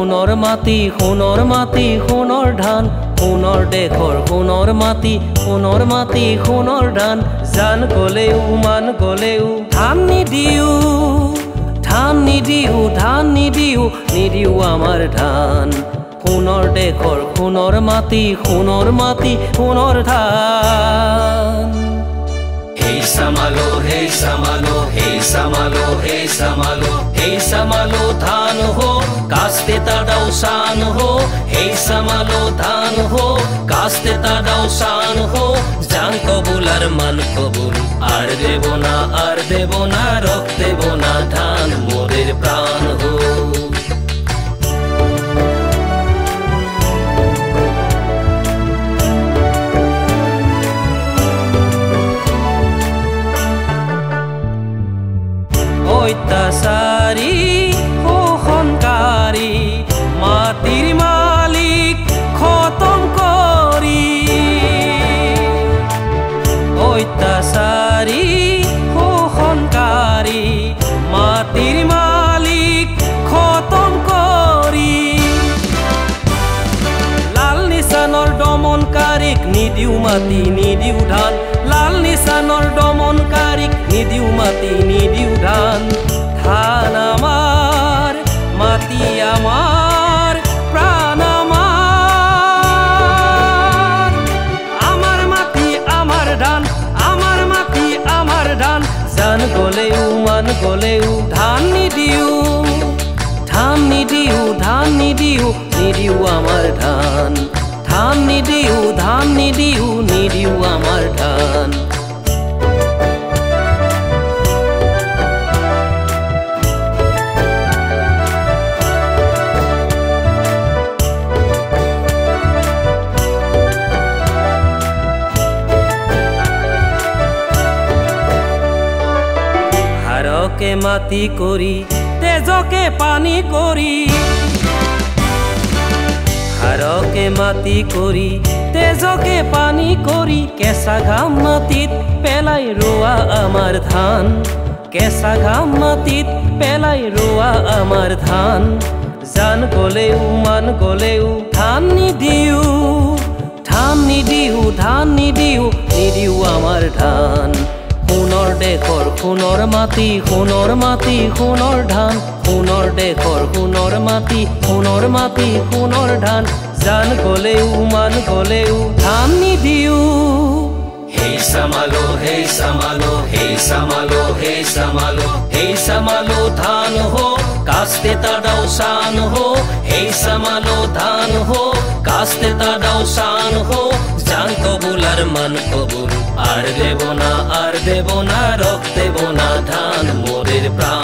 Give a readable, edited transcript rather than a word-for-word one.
সোণৰ মাটি সোণৰ মাটি সোণৰ ধান সোণৰ দেশৰ সোণৰ মাটি সোণৰ মাটি সোণৰ ধান জান গলেও মান গলেও ধান নিদিও ধান নিদিও ধান নিদিও নিদিও আমাৰ ধান সোণৰ দেশৰ সোণৰ মাটি সোণৰ মাটি সোণৰ ধান Hey samalo, hey samalo, hey samalo, hey samalo, hey samalo dhan ho, kaste tadao san ho. Hey samalo dhan ho, kaste tadao san ho. Jaan kabul ar man kabul, ar debo na, rokh debo na dhan morer pran ho. অত্যাচাৰী শোষণকাৰী মাটিৰ মালিক খতম কৰি অত্যাচাৰী শোষণকাৰী মাটিৰ মালিক খতম কৰি লাল নিচানৰ দমনকাৰীক নিদিও মাটি নিদিও ধান লাল নিচানৰ দমনকাৰীক নিদিও মাটি নিদিও ধান ধান আমাৰ মাটি আমাৰ প্ৰাণ আমাৰ আমাৰ মাটি আমাৰ ধান আমাৰ মাটি আমাৰ ধান জান গলেও মান গলেও ধান নিদিও ধান নিদিও ধান নিদিও নিদিও আমাৰ ধান ধান নিদিও ধান নিদিও নিদিও আমাৰ ধান হাৰকে মাটি কৰি তেজকে পানী কৰি হাৰকে মাটি কৰি তেজকে পানী কৰি কেঁচা ঘাম মাটিত পেলাই ৰোৱা আমাৰ ধান কেঁচা ঘাম মাটিত পেলাই ৰোৱা আমাৰ ধান জান গলেও মান গলেও ধান নিদিও ধান নিদিও ধান নিদিও নিদিও আমাৰ ধান সোণৰ দেশৰ সোণৰ মাটি সোণৰ মাটি সোণৰ ধান সোণৰ দেশৰ সোণৰ মাটি সোণৰ মাটি সোণৰ ধান জান গলেও মান গলেও ধান নিদিও Hey samalo, hey samalo, hey samalo, hey samalo, hey samalo dhan ho, kaste tadao san ho. Hey samalo dhan ho, kaste tadao san ho. Jaan kabul ar man kabul, ar debo na, rokh debo na dhan morer pran.